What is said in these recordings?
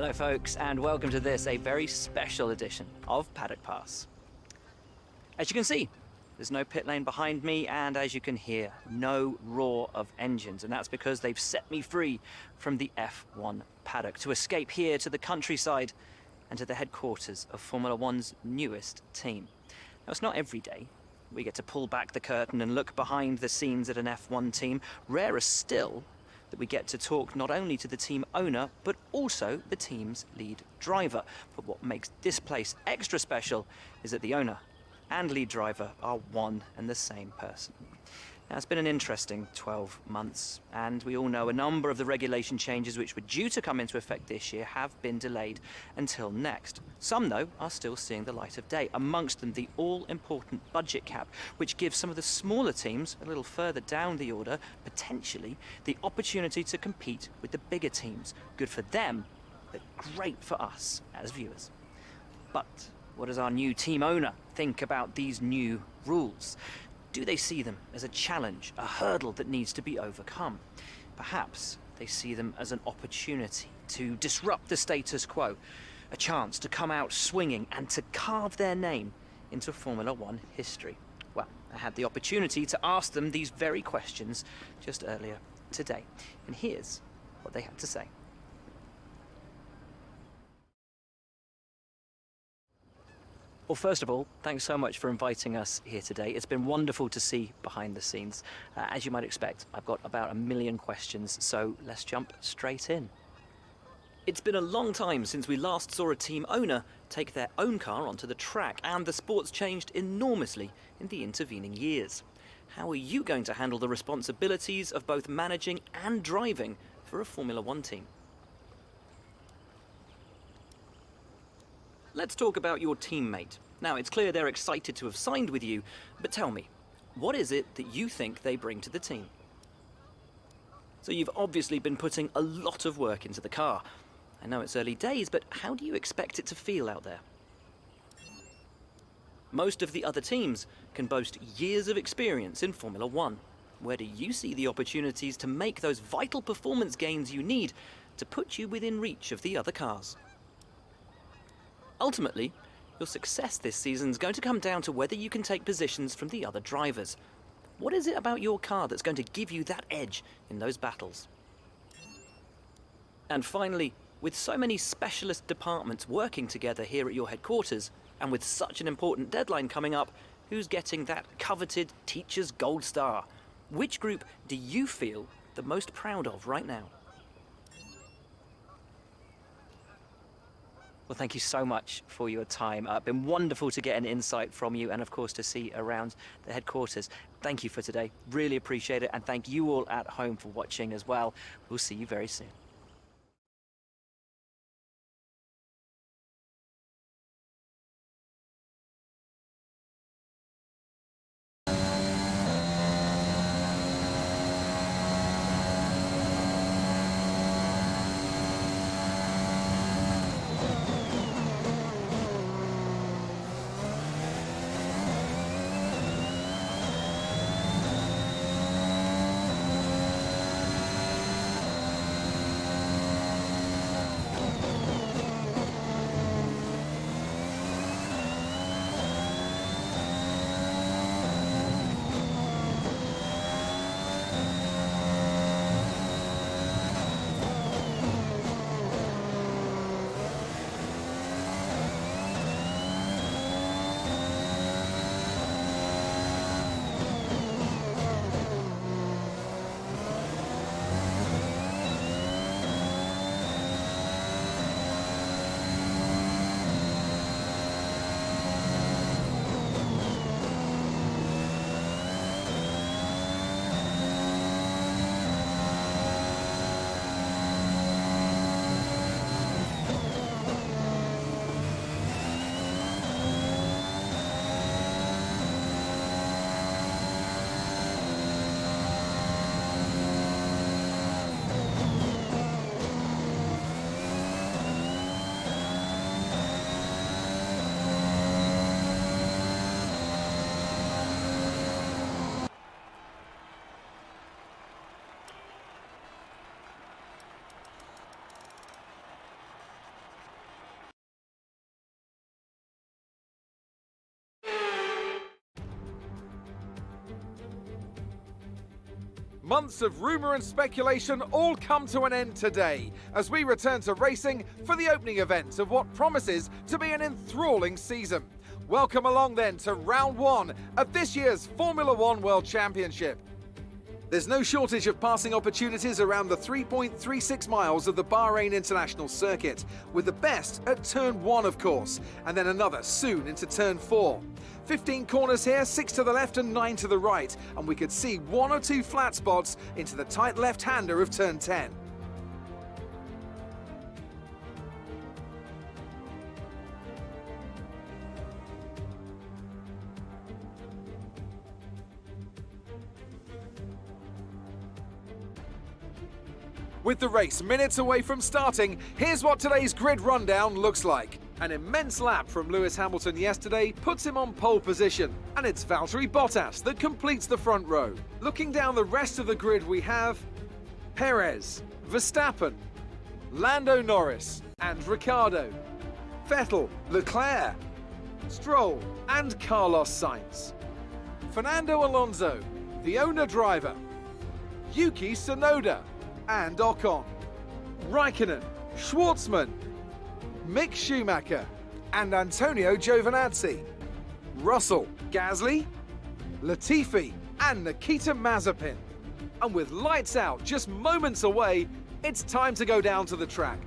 Hello folks, and welcome to this, a very special edition of Paddock Pass. As you can see, there's no pit lane behind me, and as you can hear, no roar of engines, and that's because they've set me free from the F1 paddock to escape here to the countryside and to the headquarters of Formula One's newest team. Now, it's not every day we get to pull back the curtain and look behind the scenes at an F1 team. Rarer still that we get to talk not only to the team owner, but also the team's lead driver. But what makes this place extra special is that the owner and lead driver are one and the same person. Now, it's been an interesting 12 months, and we all know a number of the regulation changes which were due to come into effect this year have been delayed until next. Some, though, are still seeing the light of day, amongst them the all-important budget cap, which gives some of the smaller teams a little further down the order, potentially, the opportunity to compete with the bigger teams. Good for them, but great for us as viewers. But what does our new team owner think about these new rules? Do they see them as a challenge, a hurdle that needs to be overcome? Perhaps they see them as an opportunity to disrupt the status quo, a chance to come out swinging and to carve their name into Formula One history. Well, I had the opportunity to ask them these very questions just earlier today, and here's what they had to say. Well, first of all, thanks so much for inviting us here today. It's been wonderful to see behind the scenes. As you might expect, I've got about 1 million questions, so let's jump straight in. It's been a long time since we last saw a team owner take their own car onto the track, and the sport's changed enormously in the intervening years. How are you going to handle the responsibilities of both managing and driving for a Formula One team? Let's talk about your teammate. Now, it's clear they're excited to have signed with you, but tell me, what is it that you think they bring to the team? So you've obviously been putting a lot of work into the car. I know it's early days, but how do you expect it to feel out there? Most of the other teams can boast years of experience in Formula One. Where do you see the opportunities to make those vital performance gains you need to put you within reach of the other cars? Ultimately, your success this season is going to come down to whether you can take positions from the other drivers. What is it about your car that's going to give you that edge in those battles? And finally, with so many specialist departments working together here at your headquarters, and with such an important deadline coming up, who's getting that coveted Teacher's Gold Star? Which group do you feel the most proud of right now? Well, thank you so much for your time. It's been wonderful to get an insight from you and, of course, to see around the headquarters. Thank you for today. Really appreciate it. And thank you all at home for watching as well. We'll see you very soon. Months of rumour and speculation all come to an end today as we return to racing for the opening event of what promises to be an enthralling season. Welcome along then to round one of this year's Formula One World Championship. There's no shortage of passing opportunities around the 3.36 miles of the Bahrain International Circuit, with the best at turn 1 of course, and then another soon into turn 4. 15 corners here, 6 to the left and 9 to the right, and we could see 1 or 2 flat spots into the tight left-hander of turn 10. With the race minutes away from starting, here's what today's grid rundown looks like. An immense lap from Lewis Hamilton yesterday puts him on pole position, and it's Valtteri Bottas that completes the front row. Looking down the rest of the grid, we have Perez, Verstappen, Lando Norris and Ricciardo, Vettel, Leclerc, Stroll and Carlos Sainz, Fernando Alonso, the owner driver, Yuki Tsunoda and Ocon, Raikkonen, Schwartzman, Mick Schumacher and Antonio Giovinazzi, Russell, Gasly, Latifi and Nikita Mazepin. And with lights out just moments away, it's time to go down to the track.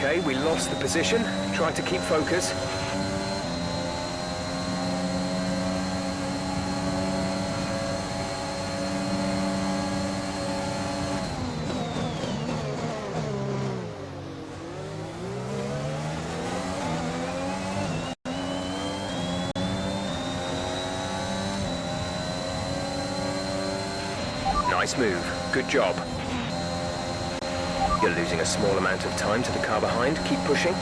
Okay, we lost the position. Trying to keep focus. Nice move. Good job. You're losing a small amount of time to the car behind. Keep pushing.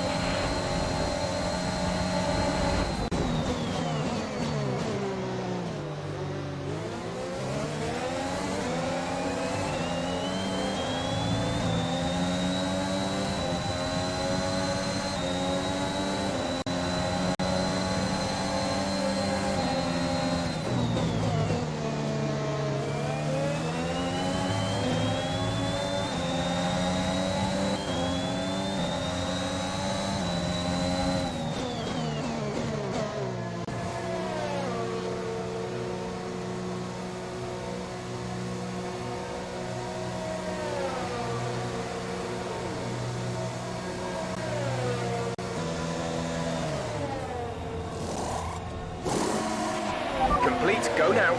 Complete, go now.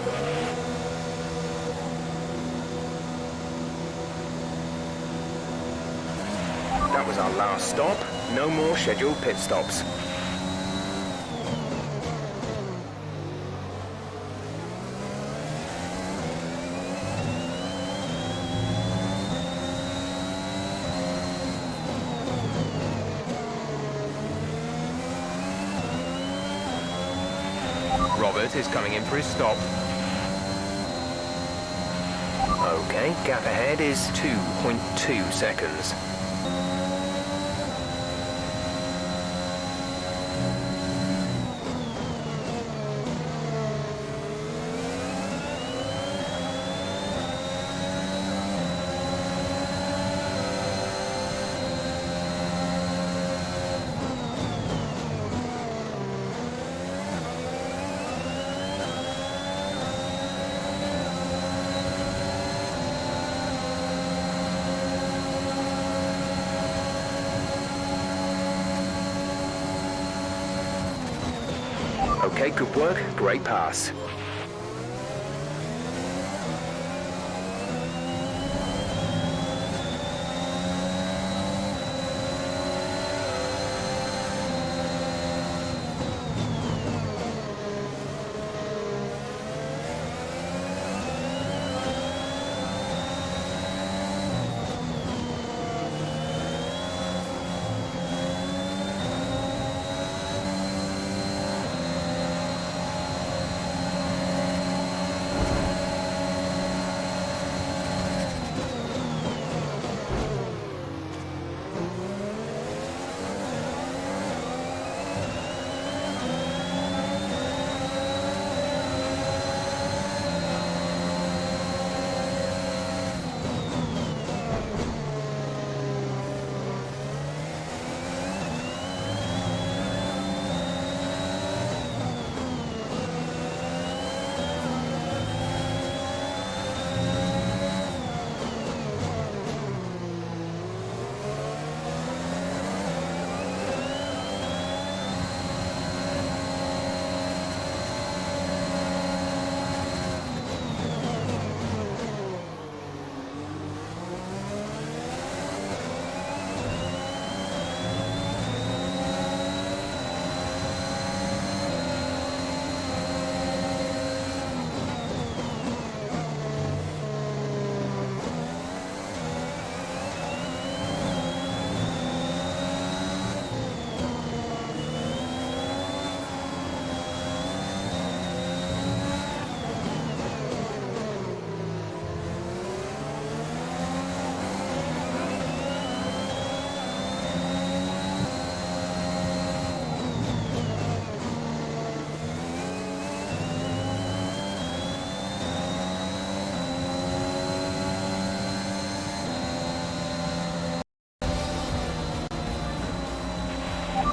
That was our last stop. No more scheduled pit stops. Robert is coming in for his stop. Okay, gap ahead is 2.2 seconds. Okay, good work, great pass.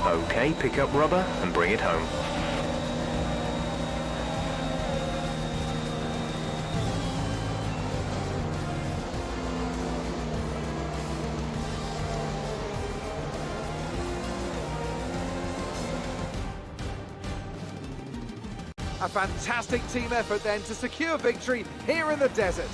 Okay, pick up rubber and bring it home. A fantastic team effort then to secure victory here in the desert.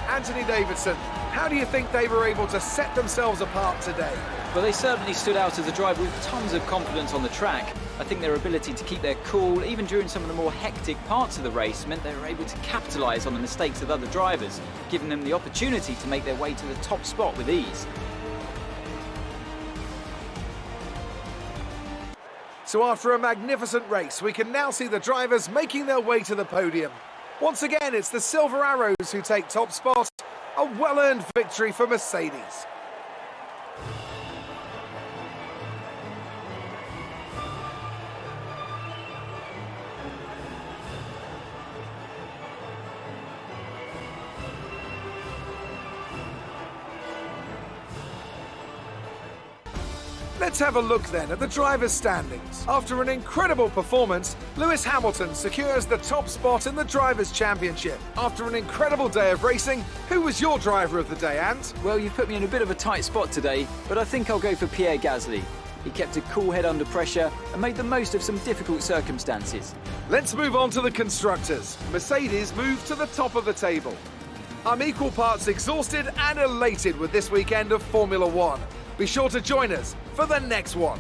Anthony Davidson, how do you think they were able to set themselves apart today? Well, they certainly stood out as a driver with tons of confidence on the track. I think their ability to keep their cool, even during some of the more hectic parts of the race, meant they were able to capitalise on the mistakes of other drivers, giving them the opportunity to make their way to the top spot with ease. So after a magnificent race, we can now see the drivers making their way to the podium. Once again, it's the Silver Arrows who take top spot. A well-earned victory for Mercedes. Let's have a look then at the drivers' standings. After an incredible performance, Lewis Hamilton secures the top spot in the Drivers' Championship. After an incredible day of racing, who was your driver of the day, Ant? Well, you've put me in a bit of a tight spot today, but I think I'll go for Pierre Gasly. He kept a cool head under pressure and made the most of some difficult circumstances. Let's move on to the constructors. Mercedes moved to the top of the table. I'm equal parts exhausted and elated with this weekend of Formula One. Be sure to join us for the next one.